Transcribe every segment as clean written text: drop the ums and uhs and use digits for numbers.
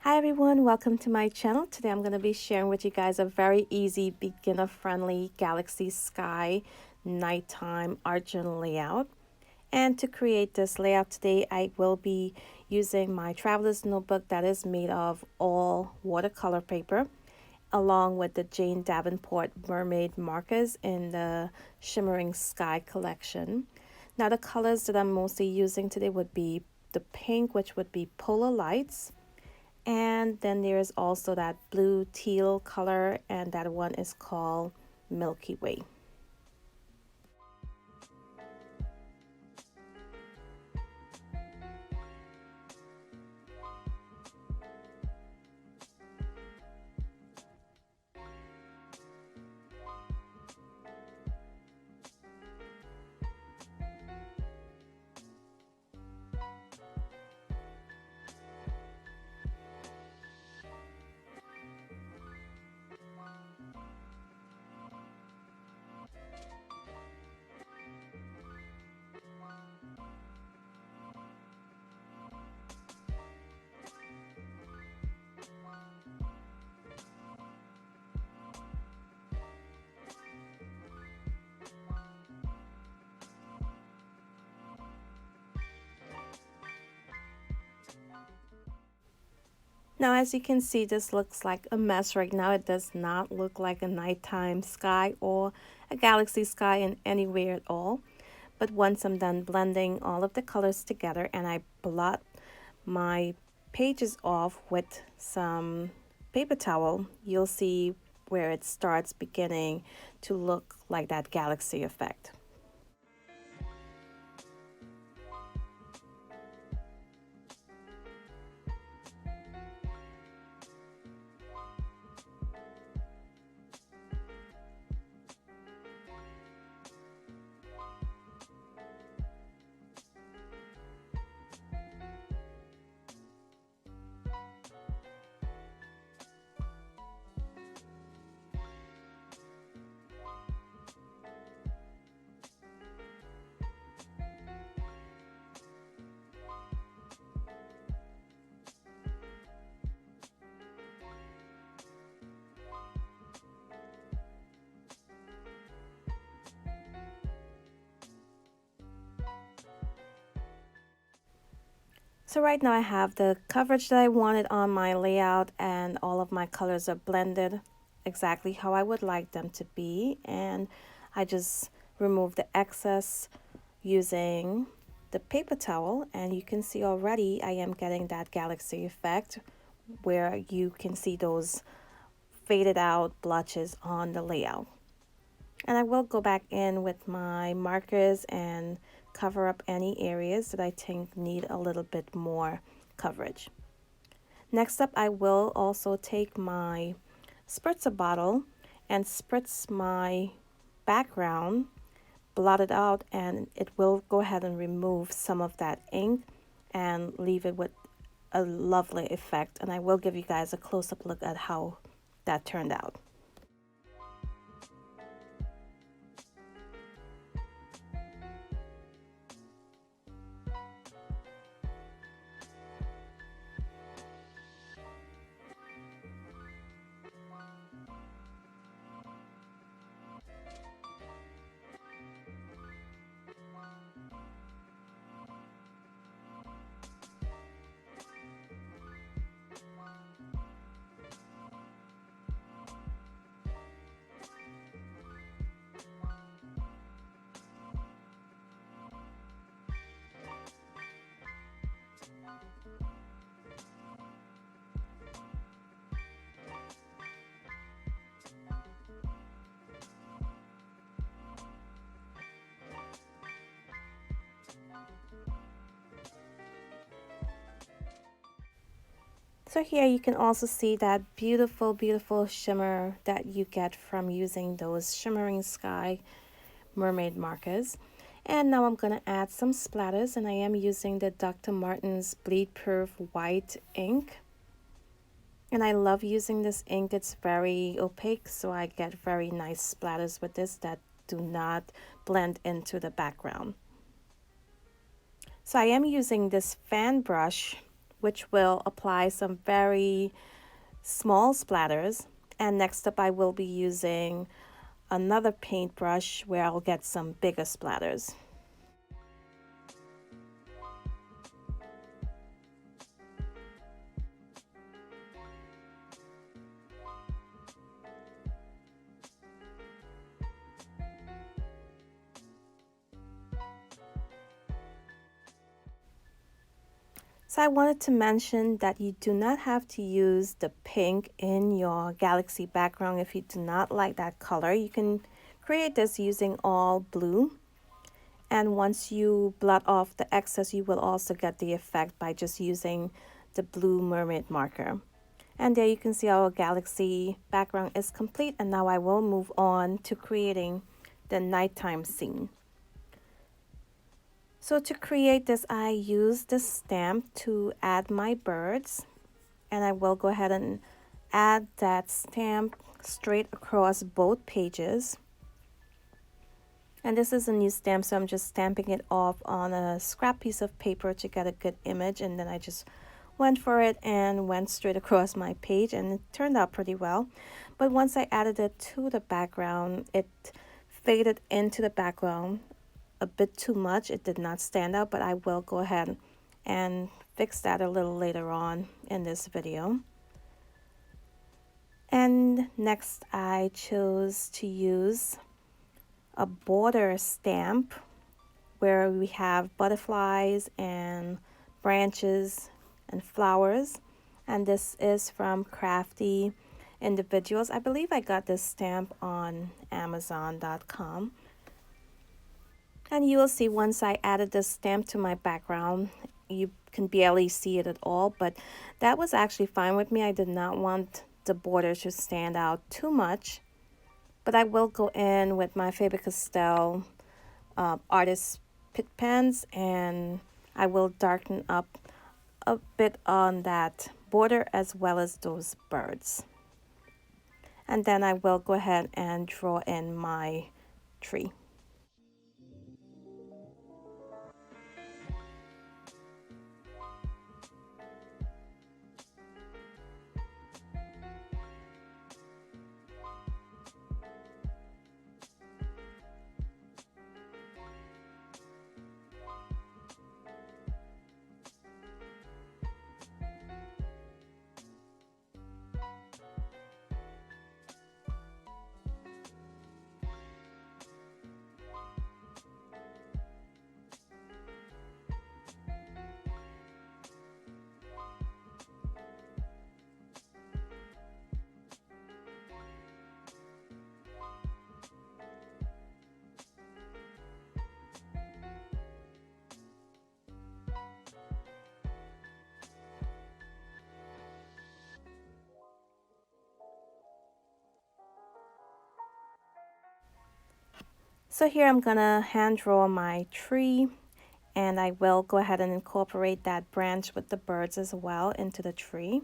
Hi everyone, welcome to my channel. Today I'm going to be sharing with you guys a very easy beginner-friendly galaxy sky nighttime art journal layout. And to create this layout today, I will be using my traveler's notebook that is made of all watercolor paper, along with the Davenport Mermaid Markers in the Shimmering Sky collection. Now the colors that I'm mostly using today would be the pink, which would be Polar Lights. And then there's also that blue teal color, and that one is called Milky Way. Now, as you can see, this looks like a mess right now. It does not look like a nighttime sky or a galaxy sky in any way at all. But once I'm done blending all of the colors together and I blot my pages off with some paper towel, you'll see where it starts beginning to look like that galaxy effect. So right now I have the coverage that I wanted on my layout, and all of my colors are blended exactly how I would like them to be. And I just remove the excess using the paper towel, and you can see already I am getting that galaxy effect where you can see those faded out blotches on the layout. And I will go back in with my markers and cover up any areas that I think need a little bit more coverage. Next up, I will also take my spritzer bottle and spritz my background, blot it out, and it will go ahead and remove some of that ink and leave it with a lovely effect. And I will give you guys a close-up look at how that turned out. So here you can also see that beautiful shimmer that you get from using those Shimmering Sky mermaid markers. And now I'm going to add some splatters, and I am using the Dr. Martens Bleed Proof White ink. And I love using this ink. It's very opaque, so I get very nice splatters with this that do not blend into the background. So I am using this fan brush which will apply some very small splatters. And next up, I will be using another paintbrush where I'll get some bigger splatters. So I wanted to mention that you do not have to use the pink in your galaxy background if you do not like that color. You can create this using all blue. And once you blot off the excess, you will also get the effect by just using the blue mermaid marker. And there you can see our galaxy background is complete. And now I will move on to creating the nighttime scene. So to create this, I use this stamp to add my birds, and I will go ahead and add that stamp straight across both pages. And this is a new stamp, so I'm just stamping it off on a scrap piece of paper to get a good image, and then I just went for it and went straight across my page, and it turned out pretty well. But once I added it to the background, it faded into the background a bit too much. It did not stand out, but I will go ahead and fix that a little later on in this video. And next I chose to use a border stamp where we have butterflies and branches and flowers, and this is from Crafty Individuals. I believe I got this stamp on Amazon.com. And you will see once I added this stamp to my background, you can barely see it at all, but that was actually fine with me. I did not want the border to stand out too much, but I will go in with my Faber Castell artist pit pens, and I will darken up a bit on that border as well as those birds. And then I will go ahead and draw in my tree. So here I'm gonna hand draw my tree, and I will go ahead and incorporate that branch with the birds as well into the tree.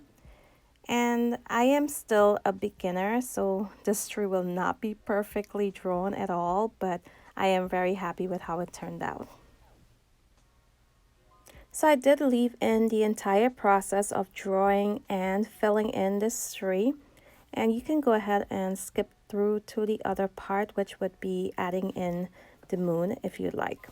And I am still a beginner, so this tree will not be perfectly drawn at all, but I am very happy with how it turned out. So I did leave in the entire process of drawing and filling in this tree. And you can go ahead and skip through to the other part, which would be adding in the moon if you'd like.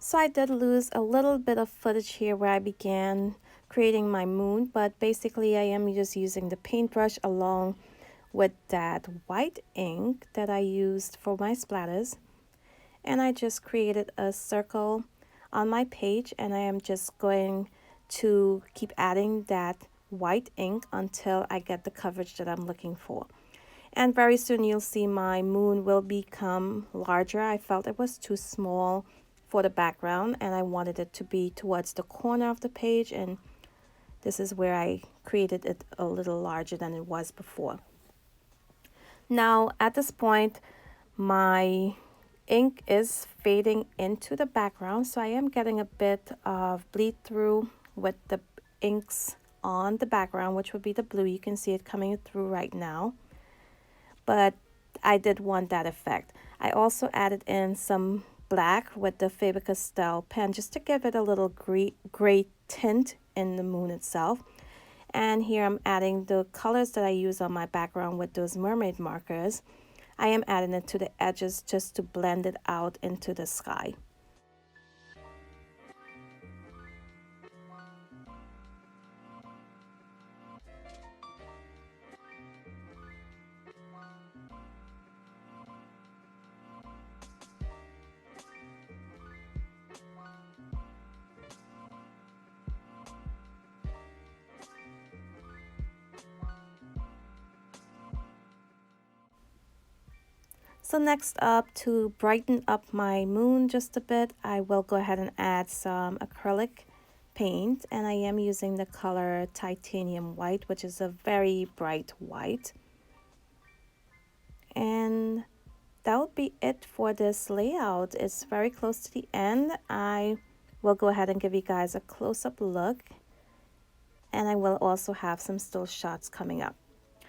So I did lose a little bit of footage here where I began creating my moon, but basically I am just using the paintbrush along with that white ink that I used for my splatters. And I just created a circle on my page, and I am just going to keep adding that white ink until I get the coverage that I'm looking for. And very soon you'll see my moon will become larger. I felt it was too small for the background, and I wanted it to be towards the corner of the page, and this is where I created it a little larger than it was before. Now at this point, my ink is fading into the background, so I am getting a bit of bleed through with the inks on the background, which would be the blue. You can see it coming through right now, but I did want that effect. I also added in some black with the Faber Castell pen just to give it a little gray tint in the moon itself. And here I'm adding the colors that I use on my background with those mermaid markers. I am adding it to the edges just to blend it out into the sky. So next up, to brighten up my moon just a bit, I will go ahead and add some acrylic paint, and I am using the color titanium white, which is a very bright white. And that will be it for this layout. It's very close to the end. I will go ahead and give you guys a close-up look, and I will also have some still shots coming up.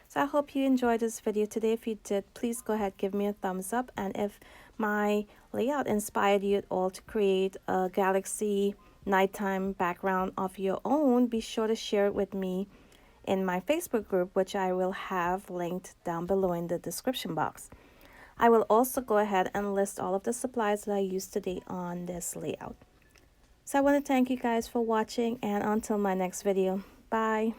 So I hope you enjoyed this video today. If you did, please go ahead, give me a thumbs up. And if my layout inspired you at all to create a galaxy nighttime background of your own, be sure to share it with me in my Facebook group, which I will have linked down below in the description box. I will also go ahead and list all of the supplies that I used today on this layout. So I want to thank you guys for watching, and until my next video, bye.